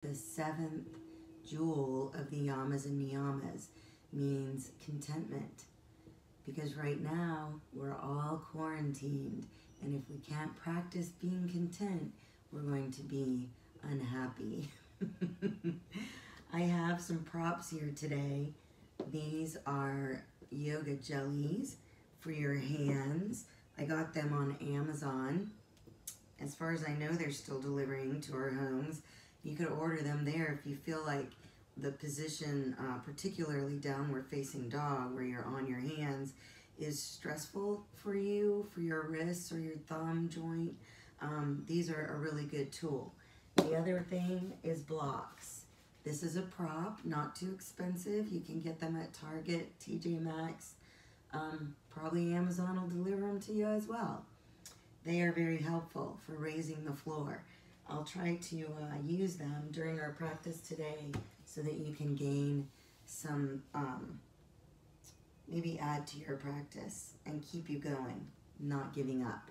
The seventh jewel of the yamas and niyamas means contentment. Because right now, we're all quarantined. And if we can't practice being content, we're going to be unhappy. I have some props here today. These are yoga jellies for your hands. I got them on Amazon. As far as I know, they're still delivering to our homes. You could order them there if you feel like the position, particularly downward facing dog, where you're on your hands, is stressful for you, for your wrists or your thumb joint. These are a really good tool. The other thing is blocks. This is a prop, not too expensive. You can get them at Target, TJ Maxx. Probably Amazon will deliver them to you as well. They are very helpful for raising the floor. I'll try to use them during our practice today so that you can gain some, maybe add to your practice and keep you going, not giving up.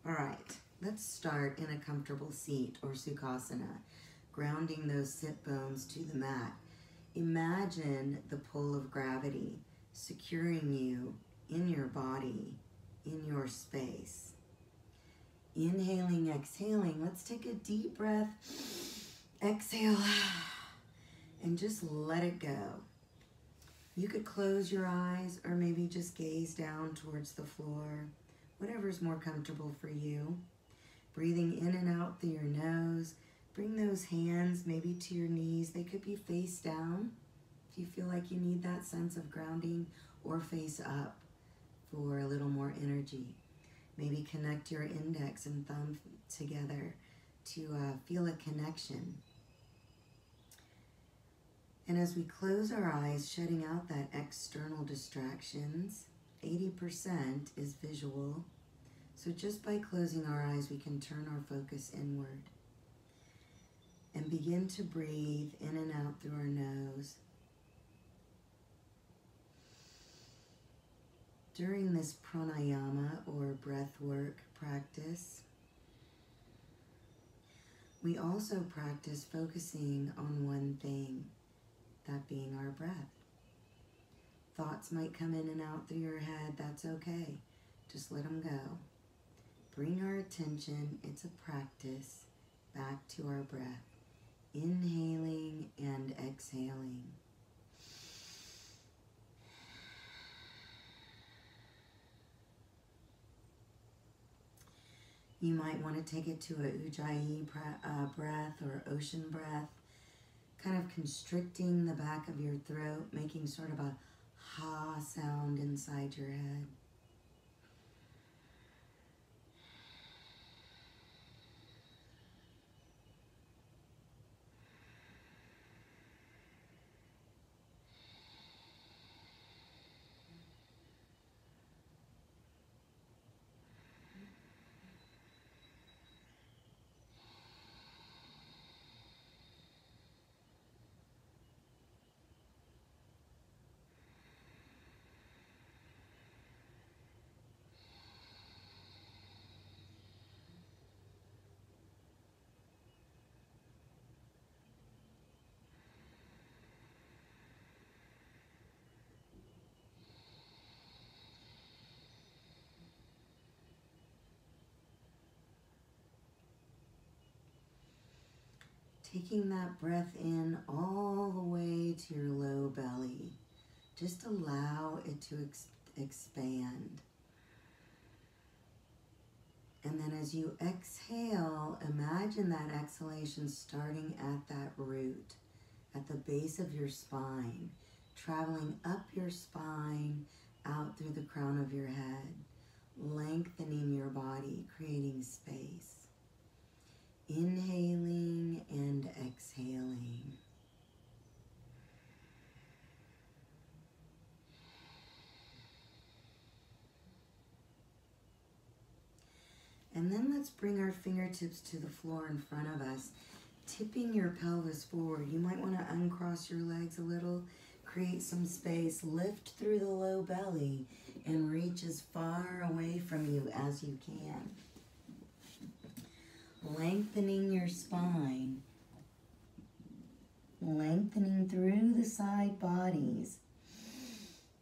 All right, let's start in a comfortable seat or sukhasana, grounding those sit bones to the mat. Imagine the pull of gravity securing you in your body, in your space. Inhaling, exhaling. Let's take a deep breath. Exhale. And just let it go. You could close your eyes or maybe just gaze down towards the floor. Whatever's more comfortable for you. Breathing in and out through your nose. Bring those hands maybe to your knees. They could be face down if you feel like you need that sense of grounding, or face up for a little more energy. Maybe connect your index and thumb together to feel a connection. And as we close our eyes, shutting out that external distractions, 80% is visual. So just by closing our eyes, we can turn our focus inward and begin to breathe in and out through our nose. During this pranayama or breath work practice, we also practice focusing on one thing, that being our breath. Thoughts might come in and out through your head, that's okay. Just let them go. Bring our attention, it's a practice, back to our breath. Inhaling and exhaling. You might want to take it to a ujjayi breath or ocean breath, kind of constricting the back of your throat, making sort of a ha sound inside your head. Taking that breath in all the way to your low belly. Just allow it to expand. And then as you exhale, imagine that exhalation starting at that root, at the base of your spine, traveling up your spine, out through the crown of your head, lengthening your body, creating space. Inhaling and exhaling. And then let's bring our fingertips to the floor in front of us, tipping your pelvis forward. You might want to uncross your legs a little, create some space, lift through the low belly, and reach as far away from you as you can. Lengthening your spine, lengthening through the side bodies.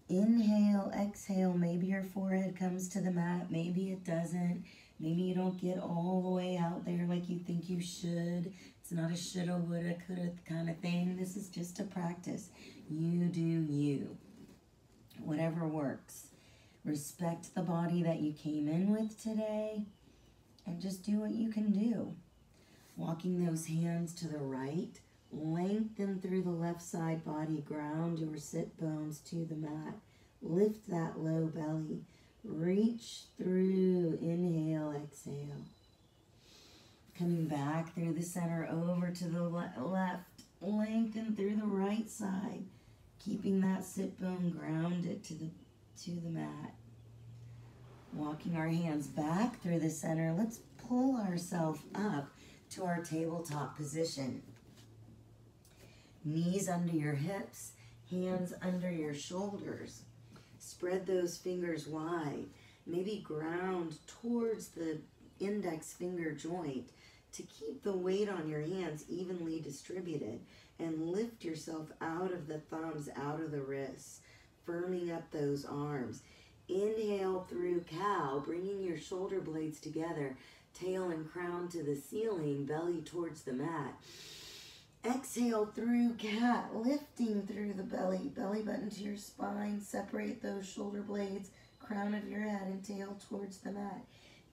Inhale, exhale. Maybe your forehead comes to the mat. Maybe it doesn't. Maybe you don't get all the way out there like you think you should. It's not a shoulda, woulda, coulda kind of thing. This is just a practice. You do you. Whatever works. Respect the body that you came in with today and just do what you can do. Walking those hands to the right. Lengthen through the left side body. Ground your sit bones to the mat. Lift that low belly. Reach through. Inhale, exhale. Coming back through the center over to the left. Lengthen through the right side. Keeping that sit bone grounded to the mat. Walking our hands back through the center. Let's pull ourselves up to our tabletop position. Knees under your hips, hands under your shoulders. Spread those fingers wide. Maybe ground towards the index finger joint to keep the weight on your hands evenly distributed, and lift yourself out of the thumbs, out of the wrists, firming up those arms. Inhale through cow, bringing your shoulder blades together, tail and crown to the ceiling, belly towards the mat. Exhale through cat, lifting through the belly, belly button to your spine. Separate those shoulder blades, crown of your head and tail towards the mat.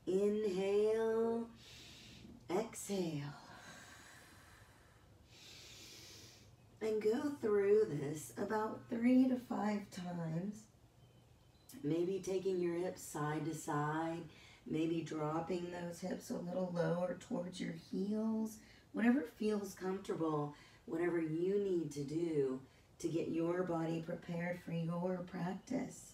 Inhale, exhale. And go through this about 3 to 5 times. Maybe taking your hips side to side, maybe dropping those hips a little lower towards your heels. Whatever feels comfortable, whatever you need to do to get your body prepared for your practice.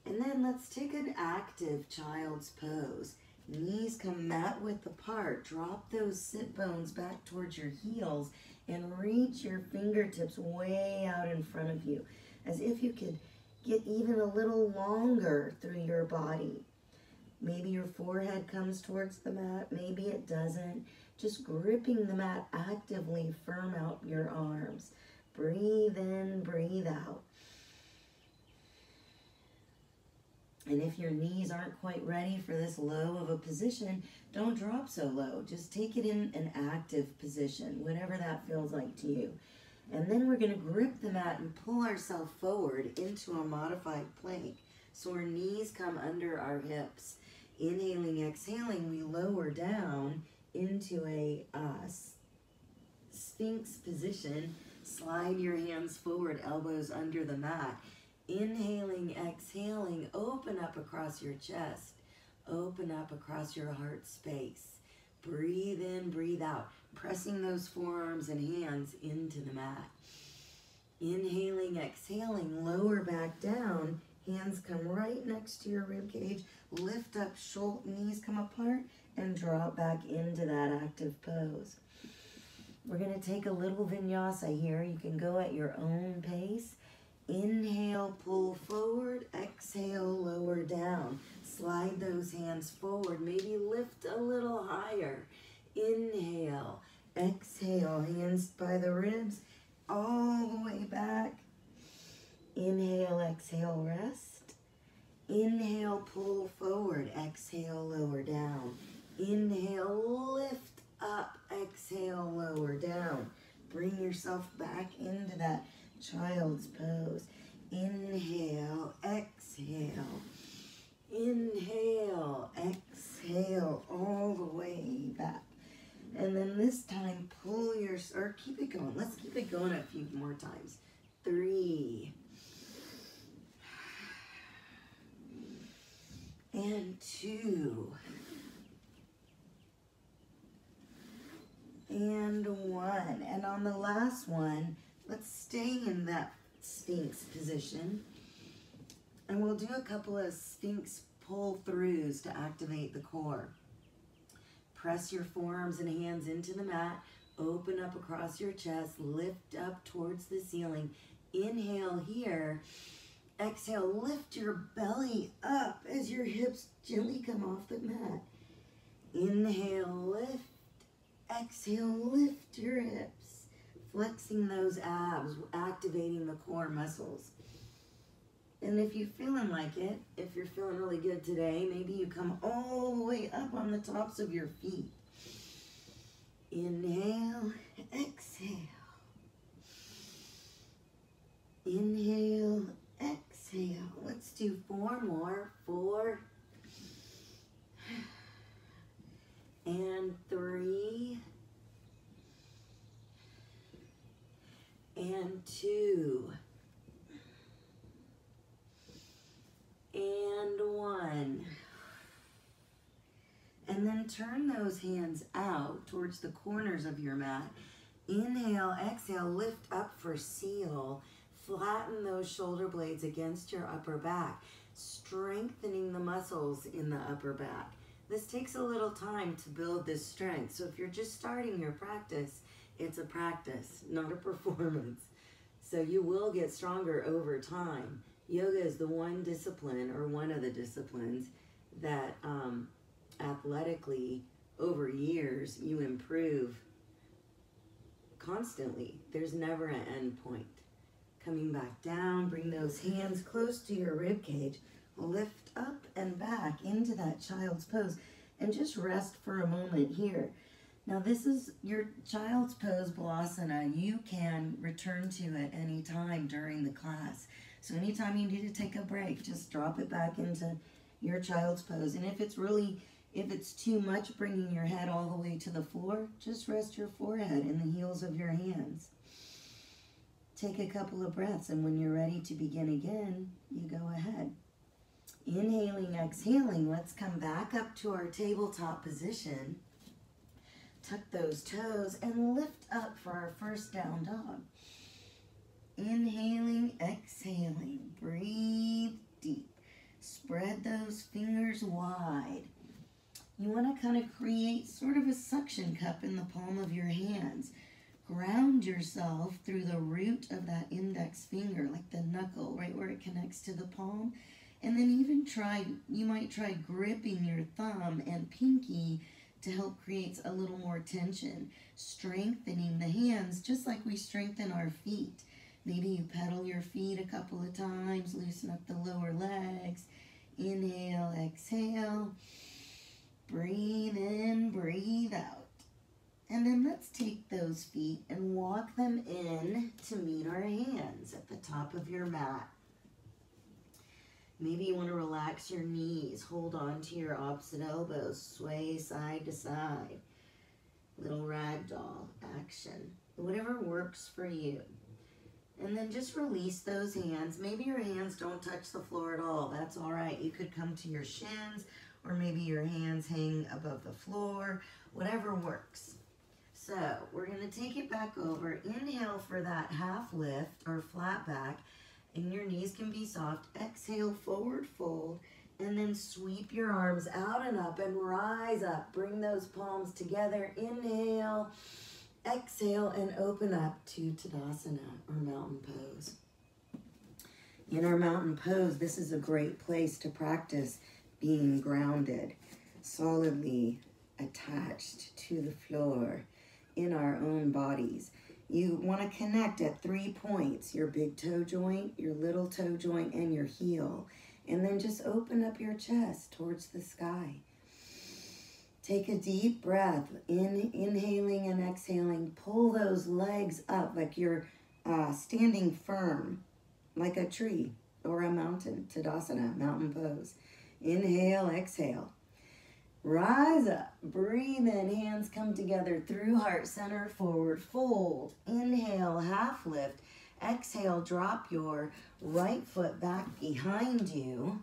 And then let's take an active child's pose. Knees come mat width apart. Drop those sit bones back towards your heels and reach your fingertips way out in front of you, as if you could get even a little longer through your body. Maybe your forehead comes towards the mat, maybe it doesn't. Just gripping the mat actively, firm out your arms. Breathe in, breathe out. And if your knees aren't quite ready for this low of a position, don't drop so low. Just take it in an active position, whatever that feels like to you. And then we're going to grip the mat and pull ourselves forward into a modified plank. So our knees come under our hips. Inhaling, exhaling, we lower down into a Sphinx position. Slide your hands forward, elbows under the mat. Inhaling, exhaling, open up across your chest. Open up across your heart space. Breathe in, breathe out. Pressing those forearms and hands into the mat. Inhaling, exhaling, lower back down. Hands come right next to your rib cage. Lift up, knees come apart, and drop back into that active pose. We're going to take a little vinyasa here. You can go at your own pace. Inhale, pull forward. Exhale, lower down. Slide those hands forward. Maybe lift a little higher. Inhale, exhale, hands by the ribs, all the way back. Inhale, exhale, rest. Inhale, pull forward. Exhale, lower down. Inhale, lift up. Exhale, lower down. Bring yourself back into that child's pose. Inhale, exhale. Inhale, exhale, all the way back. And then this time, keep it going. Let's keep it going a few more times. 3. And 2. And 1. And on the last one, let's stay in that Sphinx position. And we'll do a couple of Sphinx pull-throughs to activate the core. Press your forearms and hands into the mat. Open up across your chest. Lift up towards the ceiling. Inhale here. Exhale, lift your belly up as your hips gently come off the mat. Inhale, lift. Exhale, lift your hips. flexing those abs, activating the core muscles. And if you're feeling like it, if you're feeling really good today, maybe you come all the way up on the tops of your feet. Inhale, exhale. Inhale, exhale. Let's do 4 more. 4 and 3 and 2 and 1. And then turn those hands out towards the corners of your mat. Inhale, exhale, lift up for seal. Flatten those shoulder blades against your upper back, strengthening the muscles in the upper back. This takes a little time to build this strength. So if you're just starting your practice, it's a practice, not a performance. So you will get stronger over time. Yoga is the one discipline, or one of the disciplines, that athletically over years you improve constantly. There's never an end point. Coming back down, bring those hands close to your rib cage. Lift up and back into that child's pose and just rest for a moment here. Now this is your child's pose, Balasana. You can return to it any time during the class. So anytime you need to take a break, just drop it back into your child's pose. And if it's too much bringing your head all the way to the floor, just rest your forehead in the heels of your hands. Take a couple of breaths, and when you're ready to begin again, you go ahead. Inhaling, exhaling, let's come back up to our tabletop position. Tuck those toes and lift up for our first down dog. Inhaling, exhaling, breathe deep. Spread those fingers wide. You want to kind of create sort of a suction cup in the palm of your hands. Ground yourself through the root of that index finger, like the knuckle, right where it connects to the palm. And then even you might try gripping your thumb and pinky to help create a little more tension. Strengthening the hands, just like we strengthen our feet. Maybe you pedal your feet a couple of times, loosen up the lower legs. Inhale, exhale. Breathe in, breathe out. And then let's take those feet and walk them in to meet our hands at the top of your mat. Maybe you want to relax your knees. Hold on to your opposite elbows. Sway side to side. Little ragdoll action. Whatever works for you. And then just release those hands. Maybe your hands don't touch the floor at all. That's all right. You could come to your shins, or maybe your hands hang above the floor. Whatever works. So we're going to take it back over. Inhale for that half lift or flat back, and your knees can be soft. Exhale, forward fold, and then sweep your arms out and up and rise up. Bring those palms together. Inhale, exhale, and open up to Tadasana or mountain pose. In our mountain pose, this is a great place to practice being grounded, solidly attached to the floor in our own bodies. You want to connect at 3 points, your big toe joint, your little toe joint, and your heel. And then just open up your chest towards the sky. Take a deep breath, inhaling and exhaling. Pull those legs up like you're standing firm, like a tree or a mountain, Tadasana, mountain pose. Inhale, exhale. Rise up, breathe in, hands come together through heart center, forward fold. Inhale, half lift. Exhale, drop your right foot back behind you.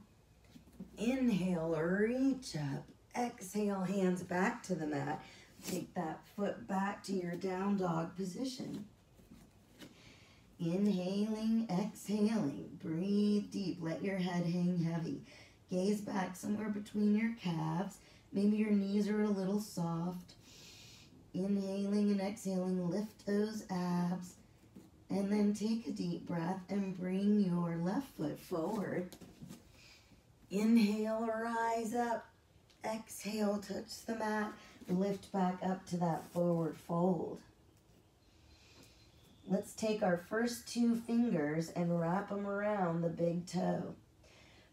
Inhale, reach up. Exhale, hands back to the mat. Take that foot back to your down dog position. Inhaling, exhaling, breathe deep. Let your head hang heavy. Gaze back somewhere between your calves. Maybe your knees are a little soft. Inhaling and exhaling, lift those abs. And then take a deep breath and bring your left foot forward. Inhale, rise up. Exhale, touch the mat. Lift back up to that forward fold. let's take our first 2 fingers and wrap them around the big toe.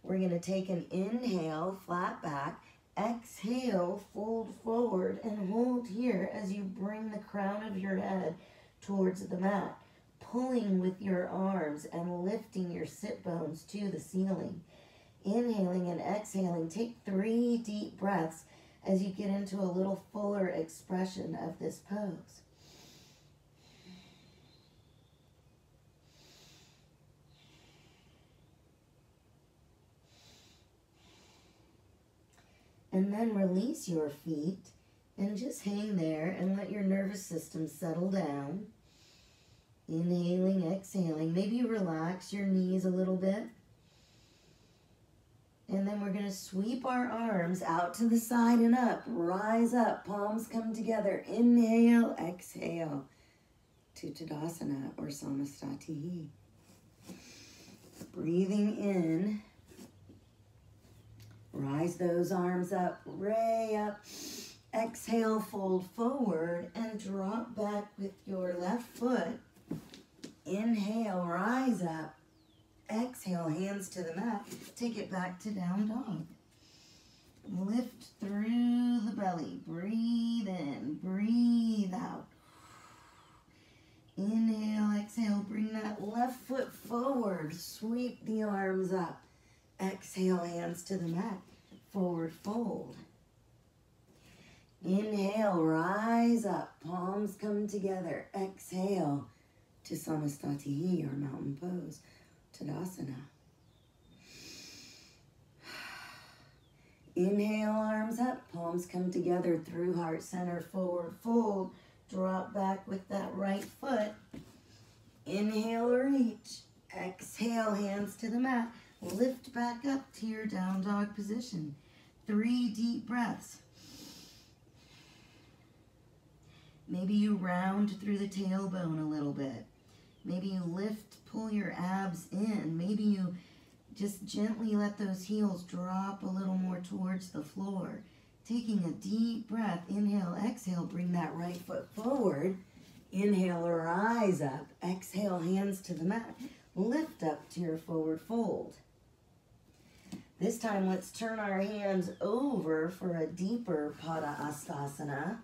We're going to take an inhale, flat back. Exhale, fold forward and hold here as you bring the crown of your head towards the mat, pulling with your arms and lifting your sit bones to the ceiling. Inhaling and exhaling, take 3 deep breaths as you get into a little fuller expression of this pose. And then release your feet and just hang there and let your nervous system settle down. Inhaling, exhaling. Maybe relax your knees a little bit. And then we're going to sweep our arms out to the side and up. Rise up. Palms come together. Inhale, exhale to Tadasana or Samastatihi. Breathing in. Rise those arms up. Ray up. Exhale, fold forward and drop back with your left foot. Inhale, rise up. Exhale, hands to the mat. Take it back to down dog. Lift through the belly. Breathe in, breathe out. Inhale, exhale, bring that left foot forward. Sweep the arms up. Exhale, hands to the mat. Forward fold. Inhale, rise up. Palms come together. Exhale to Samastatihi or mountain pose. Tadasana. Inhale, arms up, palms come together through heart center, forward fold. Drop back with that right foot. Inhale, reach. Exhale, hands to the mat. Lift back up to your down dog position. 3 deep breaths. Maybe you round through the tailbone a little bit. Maybe you lift, pull your abs in. Maybe you just gently let those heels drop a little more towards the floor. Taking a deep breath. Inhale, exhale, bring that right foot forward. Inhale, rise up. Exhale, hands to the mat. Lift up to your forward fold. This time, let's turn our hands over for a deeper Pada Astasana.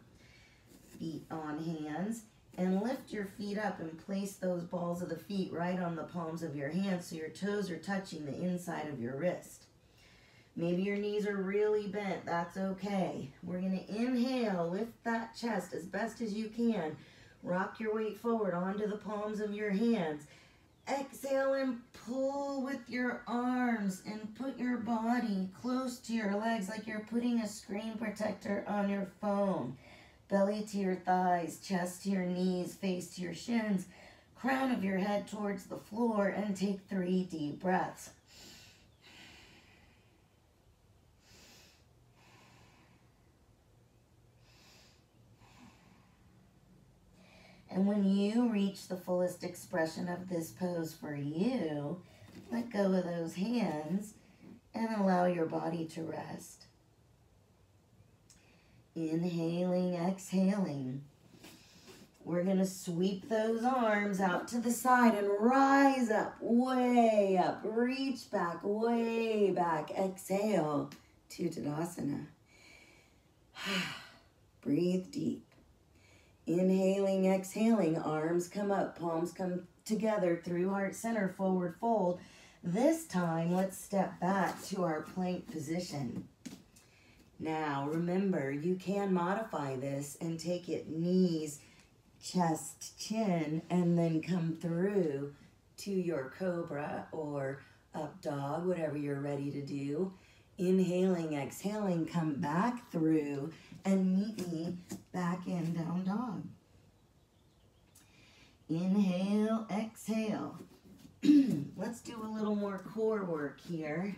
Feet on hands. And lift your feet up and place those balls of the feet right on the palms of your hands so your toes are touching the inside of your wrist. Maybe your knees are really bent. That's okay. We're going to inhale, lift that chest as best as you can. Rock your weight forward onto the palms of your hands. Exhale and pull with your arms and put your body close to your legs like you're putting a screen protector on your phone. Belly to your thighs, chest to your knees, face to your shins, crown of your head towards the floor, and take 3 deep breaths. And when you reach the fullest expression of this pose for you, let go of those hands and allow your body to rest. Inhaling, exhaling. We're going to sweep those arms out to the side and rise up, way up. Reach back, way back. Exhale to Tadasana. Breathe deep. Inhaling, exhaling. Arms come up, palms come together through heart center, forward fold. This time, let's step back to our plank position. Now, remember, you can modify this and take it knees, chest, chin, and then come through to your cobra or up dog, whatever you're ready to do. Inhaling, exhaling, come back through and meet me back in down dog. Inhale, exhale. Let's do a little more core work here.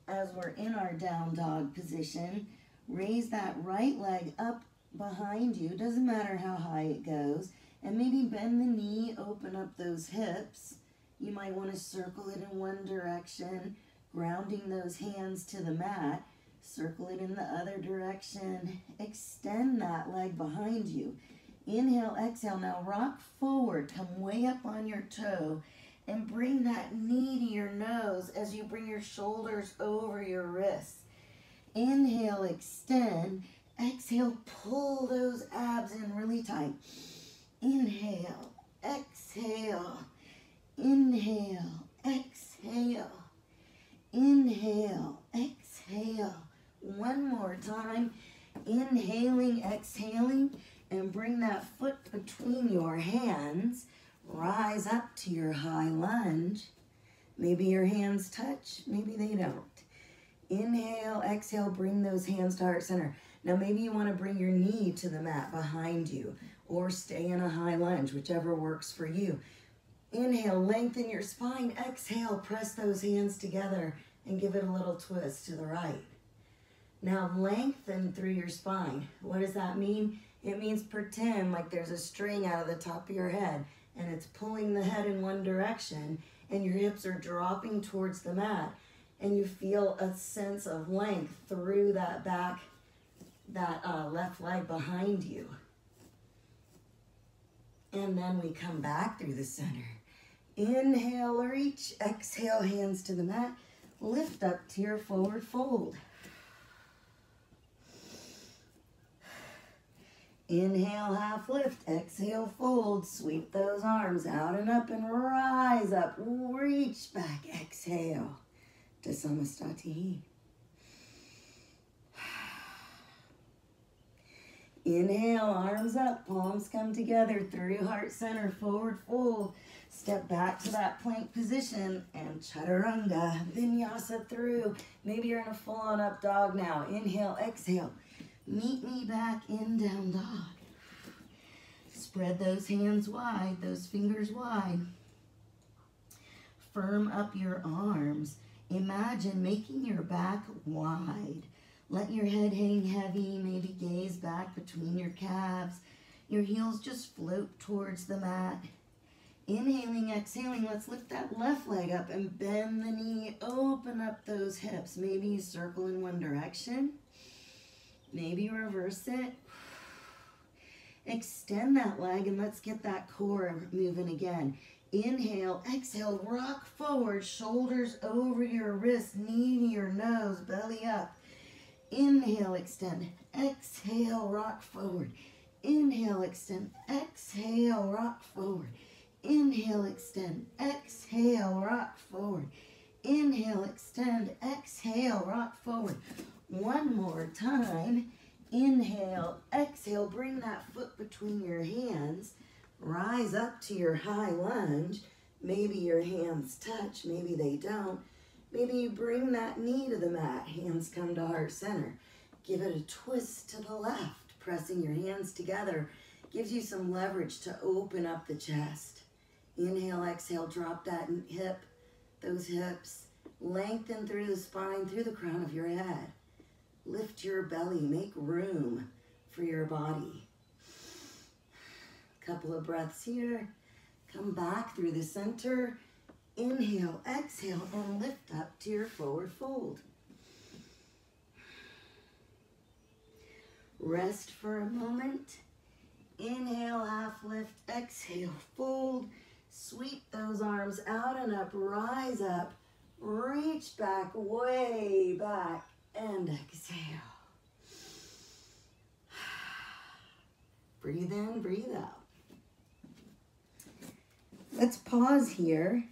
As we're in our down dog position, raise that right leg up behind you. Doesn't matter how high it goes. And maybe bend the knee, open up those hips. You might want to circle it in one direction, grounding those hands to the mat. Circle it in the other direction. Extend that leg behind you. Inhale, exhale. Now rock forward. Come way up on your toe and bring that knee to your nose as you bring your shoulders over your wrists. Inhale, extend. Exhale, pull those abs in really tight. Inhale, exhale. Inhale, exhale. Inhale, exhale. One more time. Inhaling, exhaling, and bring that foot between your hands. Rise up to your high lunge. Maybe your hands touch, maybe they don't. Inhale, exhale, bring those hands to heart center. Now maybe you want to bring your knee to the mat behind you or stay in a high lunge, whichever works for you. Inhale, lengthen your spine. Exhale, press those hands together and give it a little twist to the right. Now lengthen through your spine. What does that mean? It means pretend like there's a string out of the top of your head and it's pulling the head in one direction and your hips are dropping towards the mat and you feel a sense of length through that back, that left leg behind you. And then we come back through the center. Inhale, reach. Exhale, hands to the mat. Lift up to your forward fold. Inhale, half lift. Exhale, fold. Sweep those arms out and up and rise up. Reach back. Exhale to Samastati. Inhale, arms up, palms come together through heart center, forward fold. Step back to that plank position and chaturanga, vinyasa through. Maybe you're in a full-on up dog now. Inhale, exhale. Meet me back in down dog. Spread those hands wide, those fingers wide. Firm up your arms. Imagine making your back wide. Let your head hang heavy, maybe gaze back between your calves. Your heels just float towards the mat. Inhaling, exhaling, let's lift that left leg up and bend the knee, open up those hips. Maybe you circle in one direction. Maybe reverse it. Extend that leg and let's get that core moving again. Inhale, exhale, rock forward, shoulders over your wrist, knee to your nose, belly up. Inhale, extend. Exhale, rock forward. Inhale, extend. Exhale, rock forward. Inhale, extend. Exhale, rock forward. Inhale, extend. Exhale, rock forward. One more time. Inhale, exhale, bring that foot between your hands. Rise up to your high lunge. Maybe your hands touch, maybe they don't. Maybe you bring that knee to the mat. Hands come to heart center. Give it a twist to the left. Pressing your hands together gives you some leverage to open up the chest. Inhale, exhale, drop that hip, those hips. Lengthen through the spine, through the crown of your head. Lift your belly, make room for your body. Couple of breaths here. Come back through the center. Inhale, exhale, and lift up to your forward fold. Rest for a moment. Inhale, half lift, exhale, fold. Sweep those arms out and up, rise up, reach back, way back, and exhale. Breathe in, breathe out. Let's pause here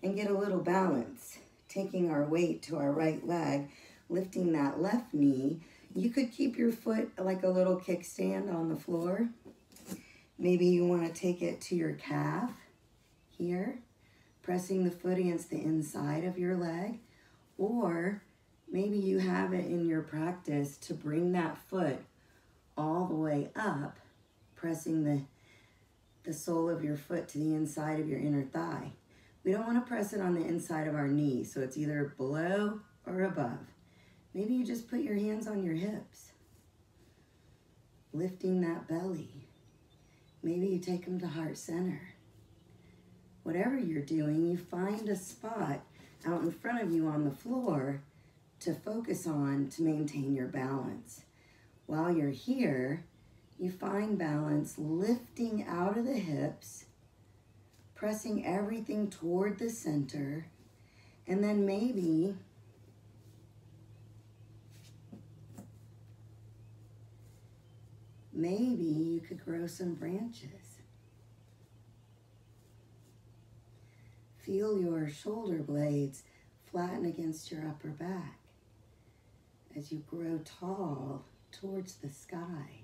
and get a little balance. Taking our weight to our right leg, lifting that left knee. You could keep your foot like a little kickstand on the floor. Maybe you want to take it to your calf here, pressing the foot against the inside of your leg. Or maybe you have it in your practice to bring that foot all the way up, pressing the sole of your foot to the inside of your inner thigh. We don't want to press it on the inside of our knee, so it's either below or above. Maybe you just put your hands on your hips, lifting that belly. Maybe you take them to heart center. Whatever you're doing, you find a spot out in front of you on the floor to focus on to maintain your balance. While you're here, You find balance, lifting out of the hips, pressing everything toward the center, and then maybe you could grow some branches. Feel your shoulder blades flatten against your upper back as you grow tall towards the sky.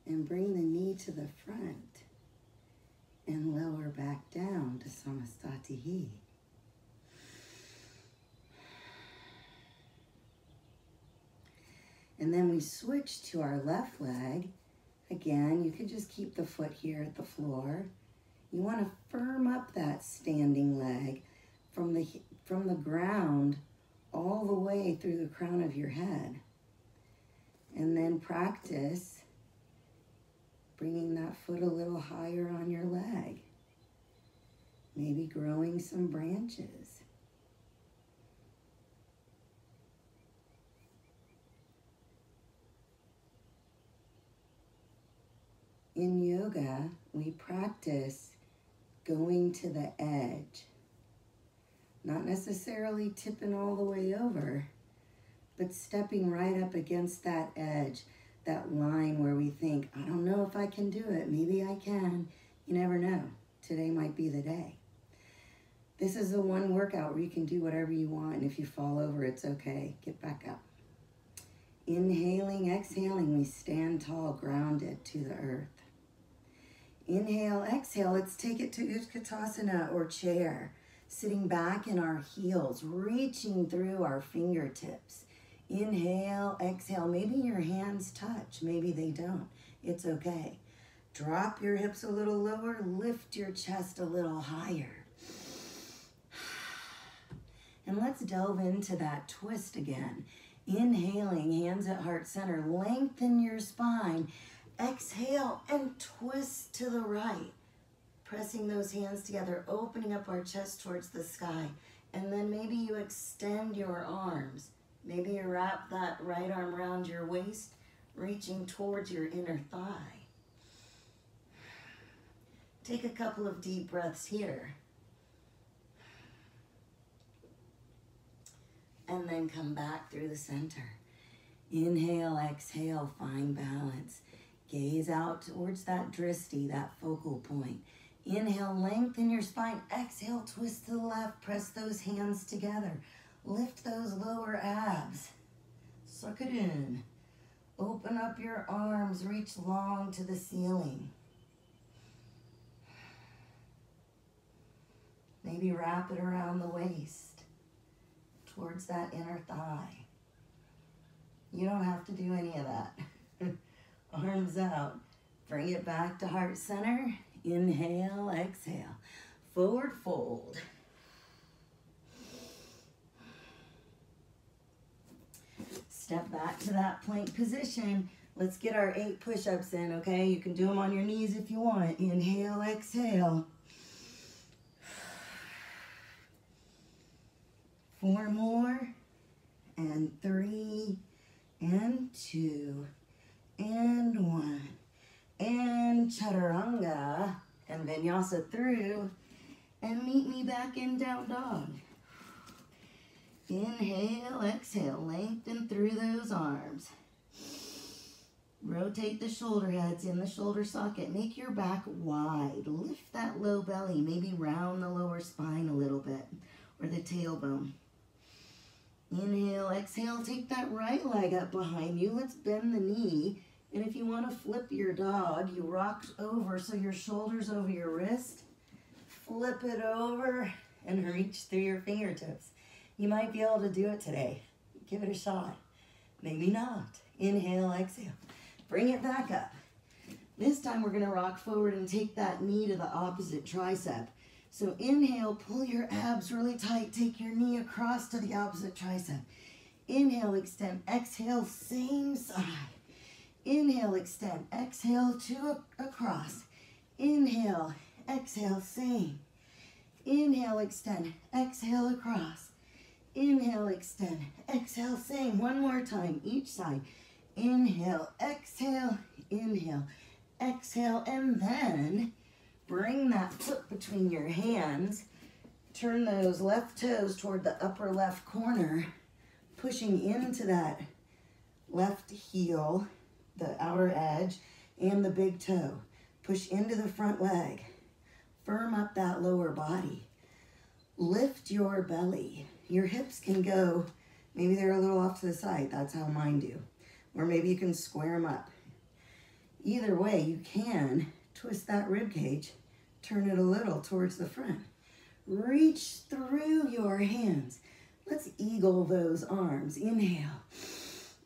And bring the knee to the front and lower back down to Samastatihi. And then we switch to our left leg. Again, you could just keep the foot here at the floor. You want to firm up that standing leg from the ground all the way through the crown of your head. And then practice bringing that foot a little higher on your leg. Maybe growing some branches. In yoga, we practice going to the edge. Not necessarily tipping all the way over, but stepping right up against that edge, that line where we think, I don't know if I can do it. Maybe I can. You never know. Today might be the day. This is the one workout where you can do whatever you want, and if you fall over, it's okay. Get back up. Inhaling, exhaling, we stand tall, grounded to the earth. Inhale, exhale, let's take it to Utkatasana or chair. Sitting back in our heels, reaching through our fingertips. Inhale, exhale, maybe your hands touch, maybe they don't. It's okay. Drop your hips a little lower, lift your chest a little higher. And let's delve into that twist again. Inhaling, hands at heart center, lengthen your spine. Exhale and twist to the right. Pressing those hands together, opening up our chest towards the sky. And then maybe you extend your arms. Maybe you wrap that right arm around your waist, reaching towards your inner thigh. Take a couple of deep breaths here. And then come back through the center. Inhale, exhale, find balance. Gaze out towards that drishti, that focal point. Inhale, lengthen your spine. Exhale, twist to the left. Press those hands together. Lift those lower abs. Suck it in. Open up your arms. Reach long to the ceiling. Maybe wrap it around the waist, towards that inner thigh. You don't have to do any of that. Arms out. Bring it back to heart center. Inhale, exhale. Forward fold. Step back to that plank position. Let's get our 8 push-ups in, okay? You can do them on your knees if you want. Inhale, exhale. 4 more. And 3. And 2. And 1. And chaturanga. And vinyasa through. And meet me back in down dog. Inhale, exhale, lengthen through those arms. Rotate the shoulder heads in the shoulder socket. Make your back wide. Lift that low belly. Maybe round the lower spine a little bit, or the tailbone. Inhale, exhale, take that right leg up behind you. Let's bend the knee. And if you want to flip your dog, you rock over so your shoulder's over your wrist. Flip it over and reach through your fingertips. You might be able to do it today. Give it a shot. Maybe not. Inhale, exhale. Bring it back up. This time we're going to rock forward and take that knee to the opposite tricep. So inhale, pull your abs really tight. Take your knee across to the opposite tricep. Inhale, extend. Exhale, same side. Inhale, extend. Exhale, 2 across. Inhale, exhale, same. Inhale, extend. Exhale, across. Inhale, extend. Exhale, same. One more time, each side. Inhale, exhale, inhale, exhale, and then bring that foot between your hands. Turn those left toes toward the upper left corner, pushing into that left heel, the outer edge, and the big toe. Push into the front leg. Firm up that lower body. Lift your belly. Your hips can go, maybe they're a little off to the side. That's how mine do. Or maybe you can square them up. Either way, you can twist that rib cage, turn it a little towards the front. Reach through your hands. Let's eagle those arms. Inhale.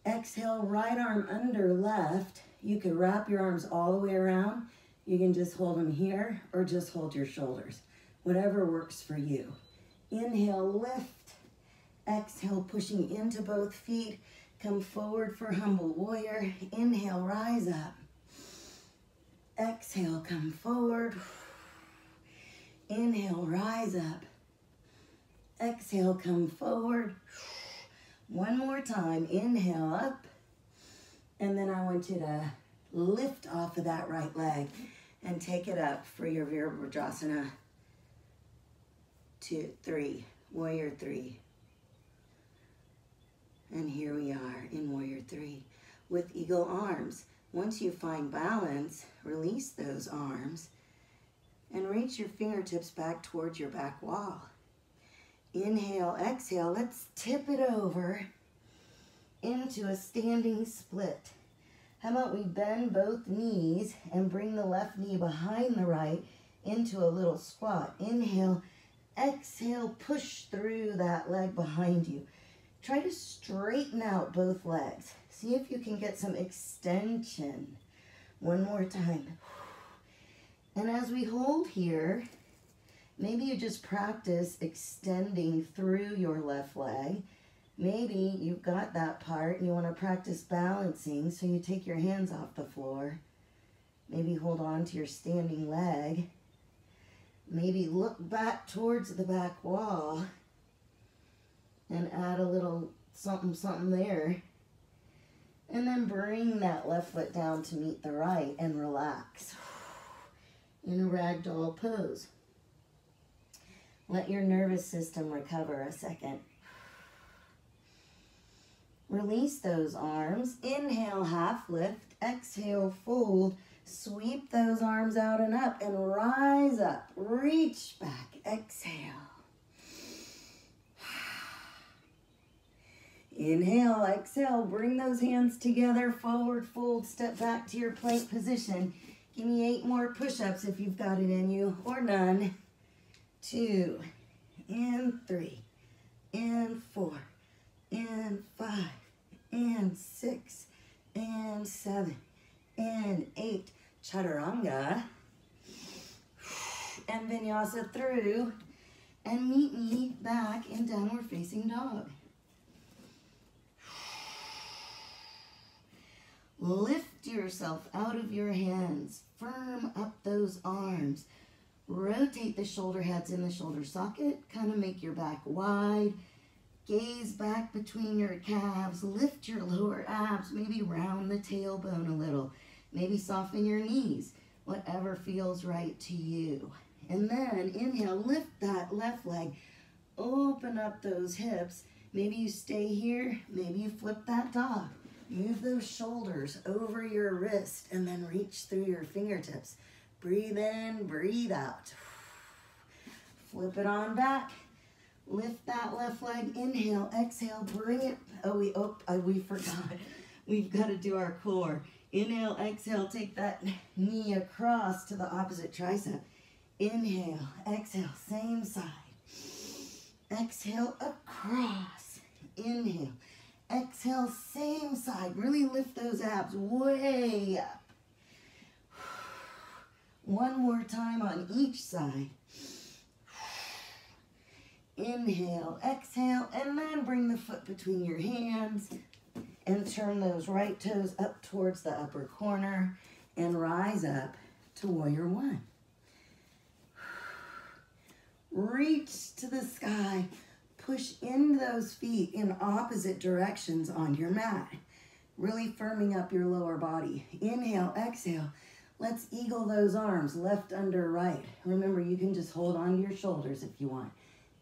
Exhale, right arm under left. You could wrap your arms all the way around. You can just hold them here or just hold your shoulders. Whatever works for you. Inhale, lift. Exhale, pushing into both feet. Come forward for humble warrior. Inhale, rise up. Exhale, come forward. Inhale, rise up. Exhale, come forward. One more time. Inhale up. And then I want you to lift off of that right leg and take it up for your Virabhadrasana 2, 3, warrior 3. And here we are in warrior 3 with eagle arms. Once you find balance, release those arms and reach your fingertips back towards your back wall. Inhale, exhale. Let's tip it over into a standing split. How about we bend both knees and bring the left knee behind the right into a little squat. Inhale, exhale, push through that leg behind you. Try to straighten out both legs. See if you can get some extension. One more time. And as we hold here, maybe you just practice extending through your left leg. Maybe you've got that part and you want to practice balancing, so you take your hands off the floor. Maybe hold on to your standing leg. Maybe look back towards the back wall and add a little something there. And then bring that left foot down to meet the right and relax in a ragdoll pose. Let your nervous system recover a second. Release those arms. Inhale, half lift. Exhale, fold. Sweep those arms out and up and rise up. Reach back. Exhale. Inhale, exhale. Bring those hands together. Forward fold. Step back to your plank position. Give me 8 more push-ups if you've got it in you, or none. 2 and 3 and 4 and 5 and 6 and 7 and 8. Chaturanga and vinyasa through, and meet me back in downward facing dog. Lift yourself out of your hands. Firm up those arms. Rotate the shoulder heads in the shoulder socket. Kind of make your back wide. Gaze back between your calves. Lift your lower abs. Maybe round the tailbone a little. Maybe soften your knees. Whatever feels right to you. And then inhale, lift that left leg. Open up those hips. Maybe you stay here. Maybe you flip that dog. Move those shoulders over your wrist and then reach through your fingertips. Breathe in, breathe out. Flip it on back. Lift that left leg. Inhale, exhale, bring it. We forgot. We've got to do our core. Inhale, exhale, take that knee across to the opposite tricep. Inhale, exhale, same side. Exhale, across. Inhale, exhale, same side. Really lift those abs way up. One more time on each side. Inhale, exhale, and then bring the foot between your hands and turn those right toes up towards the upper corner and rise up to warrior 1. Reach to the sky. Push into those feet in opposite directions on your mat. Really firming up your lower body. Inhale, exhale. Let's eagle those arms, left under right. Remember, you can just hold on to your shoulders if you want.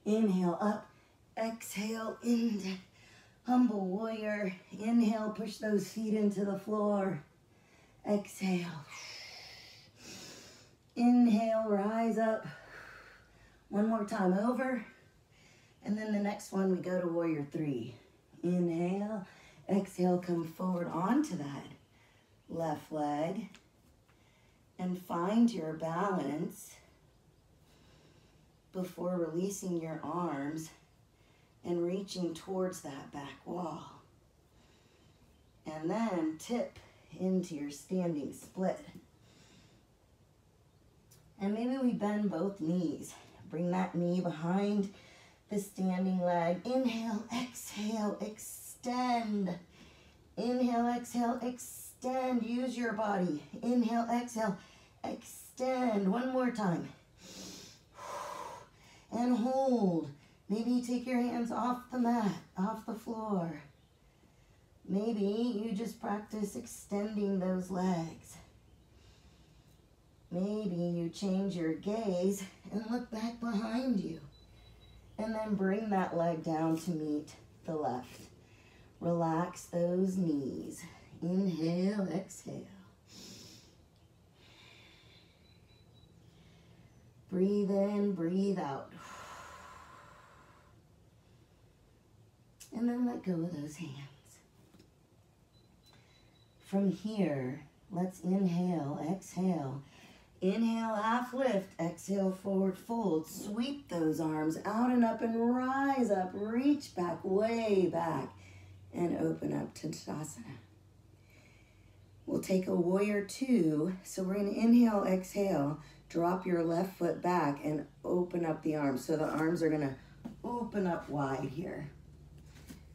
Inhale, up. Exhale, into humble warrior. Inhale, push those feet into the floor. Exhale. Inhale, rise up. One more time, over. And then the next one, we go to warrior 3. Inhale, exhale, come forward onto that left leg. And find your balance before releasing your arms and reaching towards that back wall. And then tip into your standing split. And maybe we bend both knees. Bring that knee behind the standing leg. Inhale, exhale, extend. Inhale, exhale, extend. Use your body. Inhale, exhale, extend. One more time. And hold. Maybe take your hands off the mat, off the floor. Maybe you just practice extending those legs. Maybe you change your gaze and look back behind you. And then bring that leg down to meet the left. Relax those knees. Inhale, exhale. Breathe in, breathe out. And then let go of those hands. From here, let's inhale, exhale. Inhale, half lift. Exhale, forward fold. Sweep those arms out and up and rise up. Reach back, way back. And open up to Tadasana. We'll take a warrior 2. So we're going to inhale, exhale. Drop your left foot back and open up the arms. So the arms are going to open up wide here.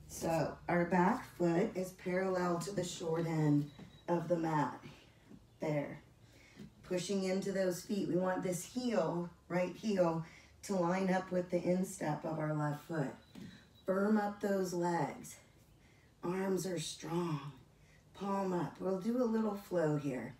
So our back foot is parallel to the short end of the mat. There. Pushing into those feet. We want this heel, right heel, to line up with the instep of our left foot. Firm up those legs. Arms are strong. Palm up. We'll do a little flow here.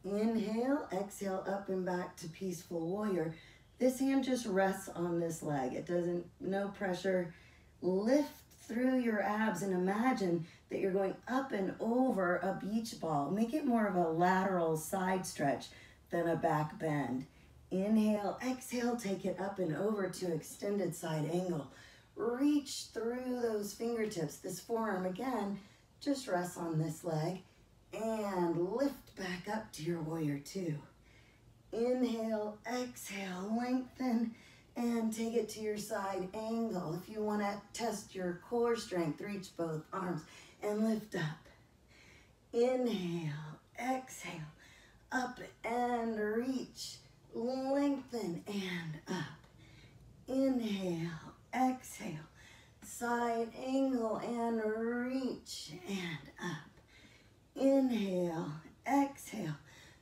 Inhale, exhale, up and back to peaceful warrior. This hand just rests on this leg. It doesn't, no pressure. Lift through your abs and imagine that you're going up and over a beach ball. Make it more of a lateral side stretch than a back bend. Inhale, exhale, take it up and over to extended side angle. Reach through those fingertips. This forearm, again, just rests on this leg. And lift back up to your warrior 2. Inhale, exhale, lengthen, and take it to your side angle. If you want to test your core strength, reach both arms and lift up. Inhale, exhale, up and reach, lengthen and up. Inhale, exhale, side angle and reach and up. Inhale, exhale,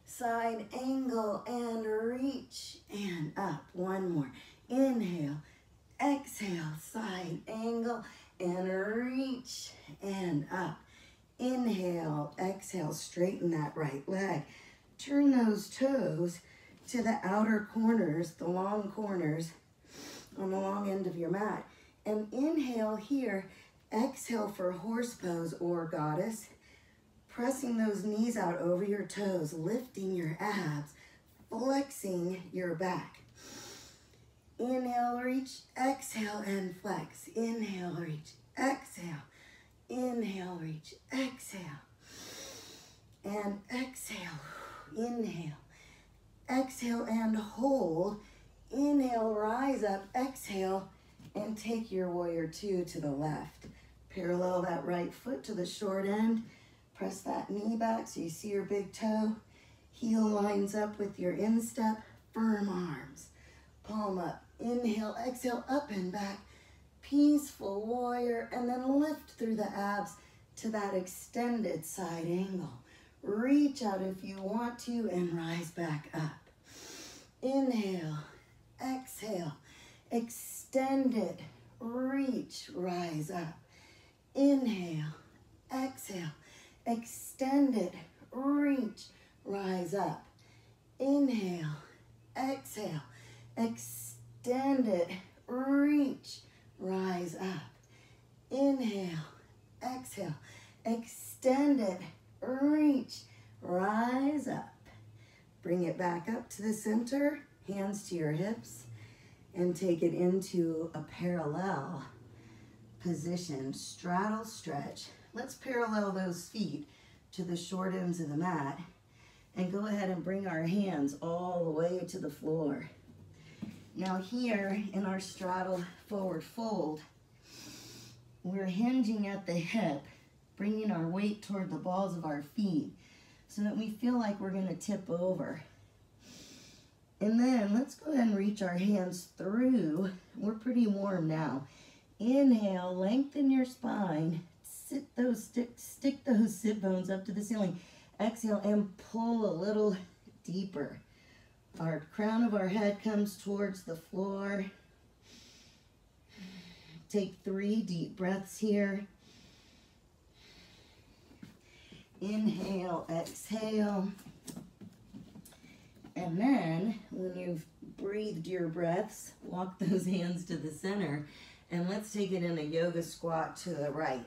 side angle and reach and up. One more. Inhale, exhale, side angle and reach and up. Inhale, exhale, straighten that right leg. Turn those toes to the outer corners, the long corners on the long end of your mat. And inhale here, exhale for horse pose or goddess. Pressing those knees out over your toes, lifting your abs, flexing your back. Inhale, reach, exhale, and flex. Inhale, reach, exhale. Inhale, reach, exhale. And exhale. Inhale. Exhale and hold. Inhale, rise up, exhale, and take your warrior 2 to the left. Parallel that right foot to the short end. Press that knee back so you see your big toe. Heel lines up with your instep. Firm arms. Palm up. Inhale, exhale, up and back. Peaceful warrior. And then lift through the abs to that extended side angle. Reach out if you want to and rise back up. Inhale, exhale, extend it. Reach, rise up. Inhale, exhale. extend it, reach, rise up. Inhale, exhale, extend it, reach, rise up. Inhale, exhale, extend it, reach, rise up. Bring it back up to the center, hands to your hips, and take it into a parallel position, straddle stretch. Let's parallel those feet to the short ends of the mat and go ahead and bring our hands all the way to the floor. Now here in our straddle forward fold, we're hinging at the hip, bringing our weight toward the balls of our feet so that we feel like we're going to tip over. And then let's go ahead and reach our hands through. We're pretty warm now. Inhale, lengthen your spine. Stick those sit bones up to the ceiling. Exhale and pull a little deeper. Our crown of our head comes towards the floor. Take 3 deep breaths here. Inhale, exhale. And then, when you've breathed your breaths, walk those hands to the center. And let's take it in a yoga squat to the right.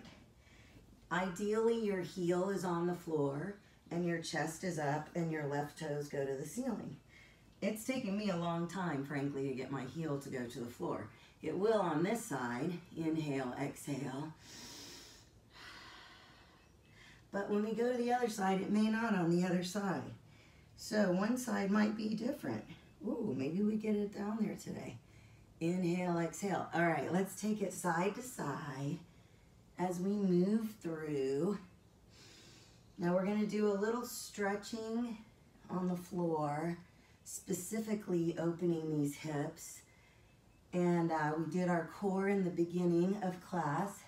Ideally, your heel is on the floor and your chest is up and your left toes go to the ceiling. It's taken me a long time, frankly, to get my heel to go to the floor. It will on this side. Inhale, exhale. But when we go to the other side, it may not on the other side. So one side might be different. Ooh, maybe we get it down there today. Inhale, exhale. All right, let's take it side to side as we move through. Now we're going to do a little stretching on the floor, specifically opening these hips. And we did our core in the beginning of class,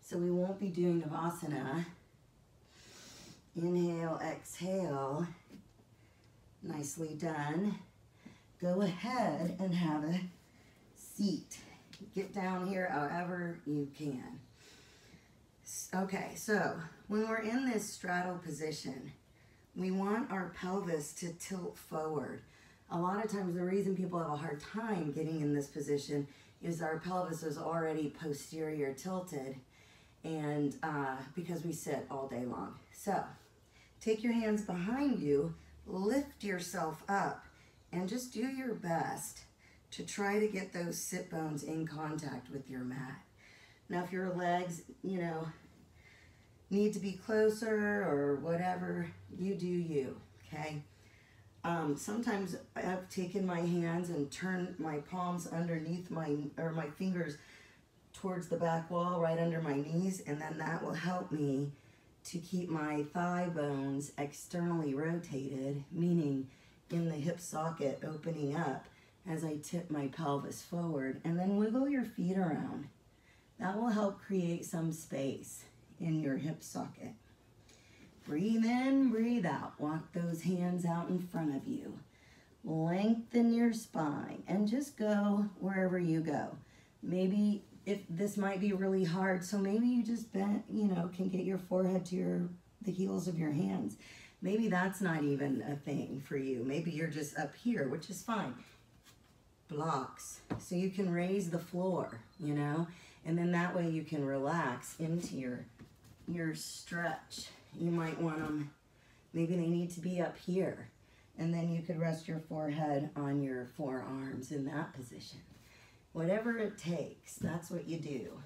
so we won't be doing Navasana. Inhale, exhale. Nicely done. Go ahead and have a seat. Get down here however you can. Okay, so when we're in this straddle position, we want our pelvis to tilt forward. A lot of times the reason people have a hard time getting in this position is our pelvis is already posterior tilted, and because we sit all day long. So take your hands behind you, lift yourself up, and just do your best to try to get those sit bones in contact with your mat. Now if your legs, need to be closer or whatever, you do you, okay? Sometimes I've taken my hands and turned my palms underneath my fingers towards the back wall right under my knees, and then that will help me to keep my thigh bones externally rotated, meaning in the hip socket opening up as I tip my pelvis forward, and then wiggle your feet around. That will help create some space in your hip socket. Breathe in, breathe out. Walk those hands out in front of you. Lengthen your spine and just go wherever you go. Maybe if this might be really hard, so maybe you just bent, can get your forehead to the heels of your hands. Maybe that's not even a thing for you. Maybe you're just up here, which is fine. Blocks. So you can raise the floor, and then that way you can relax into your stretch. You might want them, maybe they need to be up here, and then you could rest your forehead on your forearms in that position. Whatever it takes, that's what you do.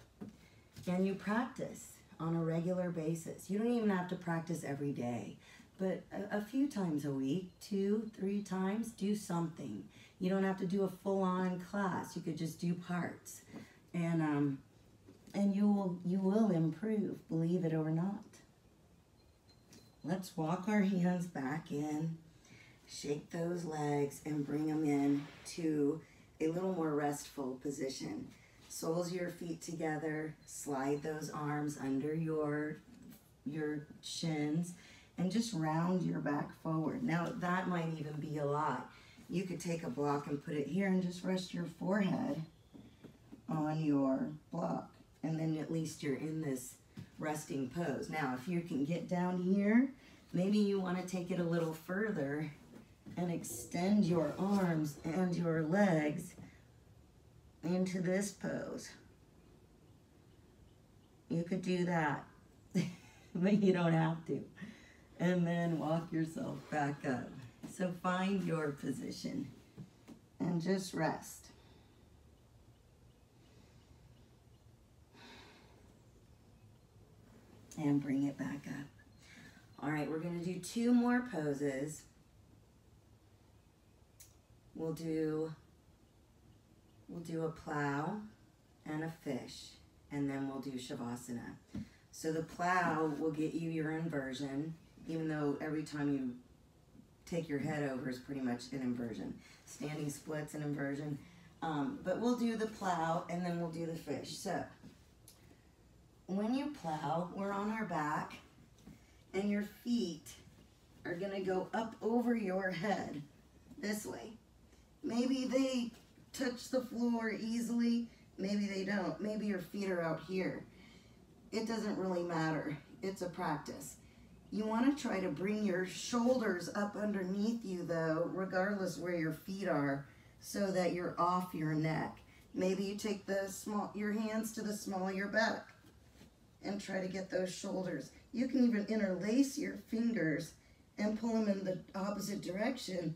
And you practice on a regular basis. You don't even have to practice every day, but a few times a week, 2-3 times, do something. You don't have to do a full-on class. You could just do parts, and you will improve, believe it or not. Let's walk our hands back in, shake those legs, and bring them in to a little more restful position. Soles of your feet together, slide those arms under your shins, and just round your back forward. Now that might even be a lot. You could take a block and put it here and just rest your forehead on your block, and then at least you're in this resting pose. Now, if you can get down here, maybe you want to take it a little further and extend your arms and your legs into this pose. You could do that, but you don't have to. And then walk yourself back up. So find your position and just rest. And bring it back up. All right, we're gonna do 2 more poses. We'll do a plow and a fish, and then we'll do Shavasana. So the plow will get you your inversion, even though every time you take your head over is pretty much an inversion. Standing splits an inversion. But we'll do the plow and then we'll do the fish. So when you plow, we're on our back and your feet are gonna go up over your head this way. Maybe they touch the floor easily, maybe they don't. Maybe your feet are out here. It doesn't really matter. It's a practice. You want to try to bring your shoulders up underneath you though, regardless where your feet are, so that you're off your neck. Maybe you take your hands to the small of your back and try to get those shoulders. You can even interlace your fingers and pull them in the opposite direction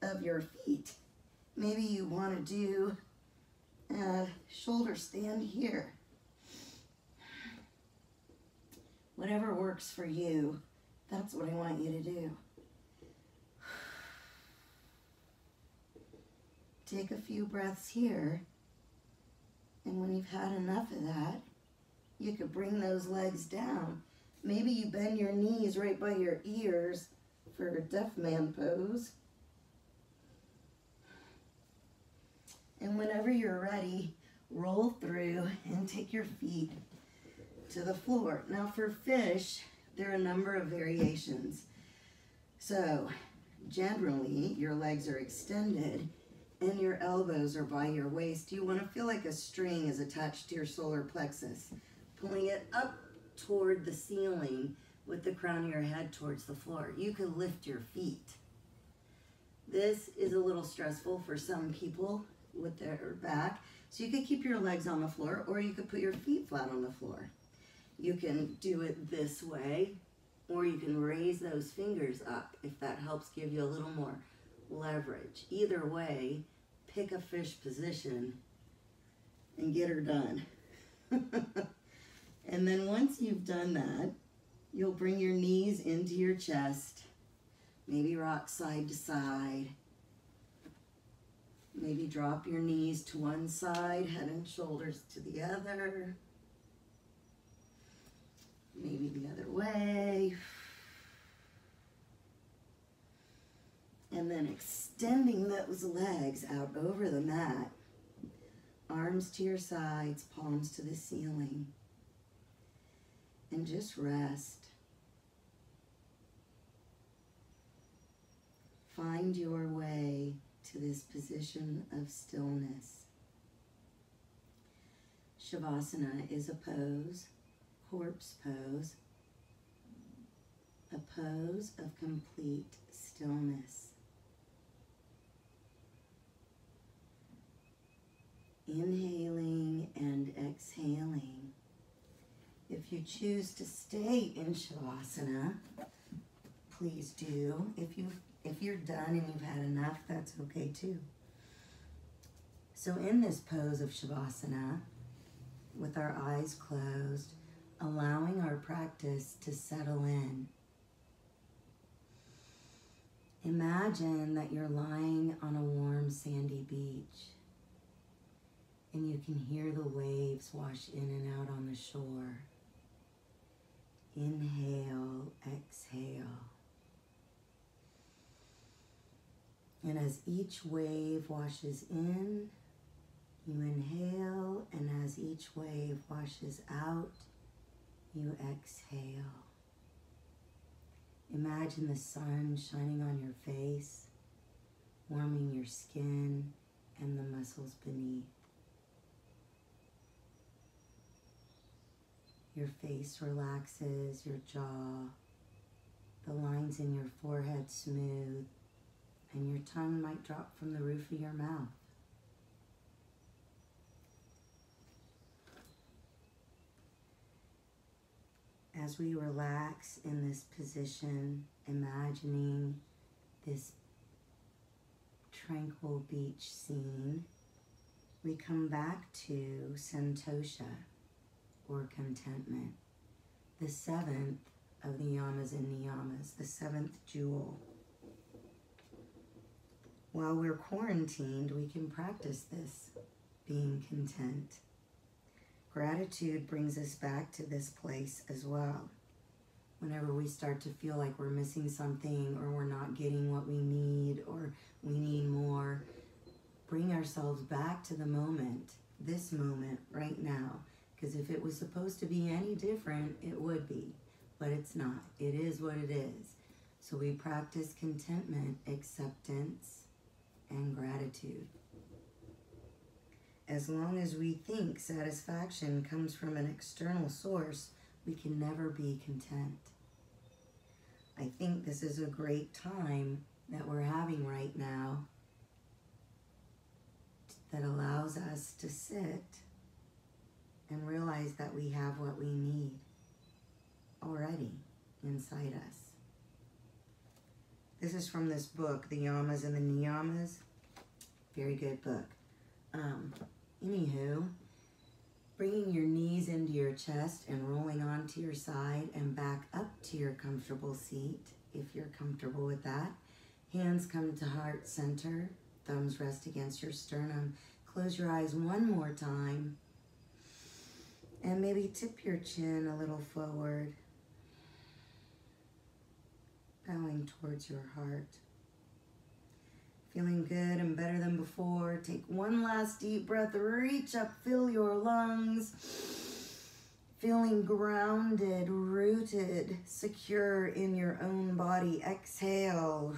of your feet. Maybe you want to do a shoulder stand here. Whatever works for you, that's what I want you to do. Take a few breaths here, and when you've had enough of that, you could bring those legs down. Maybe you bend your knees right by your ears for a deaf man pose. And whenever you're ready, roll through and take your feet to the floor. Now for fish, there are a number of variations. So generally, your legs are extended and your elbows are by your waist. You want to feel like a string is attached to your solar plexus, pulling it up toward the ceiling with the crown of your head towards the floor. You can lift your feet. This is a little stressful for some people with their back. So you could keep your legs on the floor, or you could put your feet flat on the floor. You can do it this way, or you can raise those fingers up if that helps give you a little more leverage. Either way, pick a fish position and get her done. And then once you've done that, you'll bring your knees into your chest, maybe rock side to side. Maybe drop your knees to one side, head and shoulders to the other. Maybe the other way. And then extending those legs out over the mat. Arms to your sides, palms to the ceiling. And just rest. Find your way to this position of stillness. Shavasana is a pose, corpse pose, a pose of complete stillness. Inhaling and exhaling. If you choose to stay in Shavasana, please do. If you're done and you've had enough, that's okay too. So in this pose of Shavasana, with our eyes closed, allowing our practice to settle in. Imagine that you're lying on a warm sandy beach and you can hear the waves wash in and out on the shore. Inhale, exhale. And as each wave washes in, you inhale, and as each wave washes out, you exhale. Imagine the sun shining on your face, warming your skin and the muscles beneath. Your face relaxes, your jaw, the lines in your forehead smooth, and your tongue might drop from the roof of your mouth. As we relax in this position, imagining this tranquil beach scene, we come back to Santosha, or contentment, the seventh of the yamas and niyamas, the seventh jewel. While we're quarantined, we can practice this, being content. Gratitude brings us back to this place as well. Whenever we start to feel like we're missing something, or we're not getting what we need, or we need more, bring ourselves back to the moment, this moment right now. Because if it was supposed to be any different, it would be. But it's not. It is what it is. So we practice contentment, acceptance, and gratitude. As long as we think satisfaction comes from an external source, we can never be content. I think this is a great time that we're having right now that allows us to sit and realize that we have what we need already inside us. This is from this book, The Yamas and the Niyamas. Very good book. Anywho, bringing your knees into your chest and rolling onto your side and back up to your comfortable seat, if you're comfortable with that. Hands come to heart center, thumbs rest against your sternum. Close your eyes one more time. And maybe tip your chin a little forward, bowing towards your heart. Feeling good and better than before. Take one last deep breath, reach up, fill your lungs. Feeling grounded, rooted, secure in your own body. Exhale.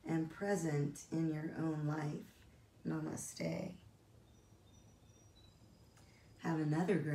And present in your own life. Namaste. Have another great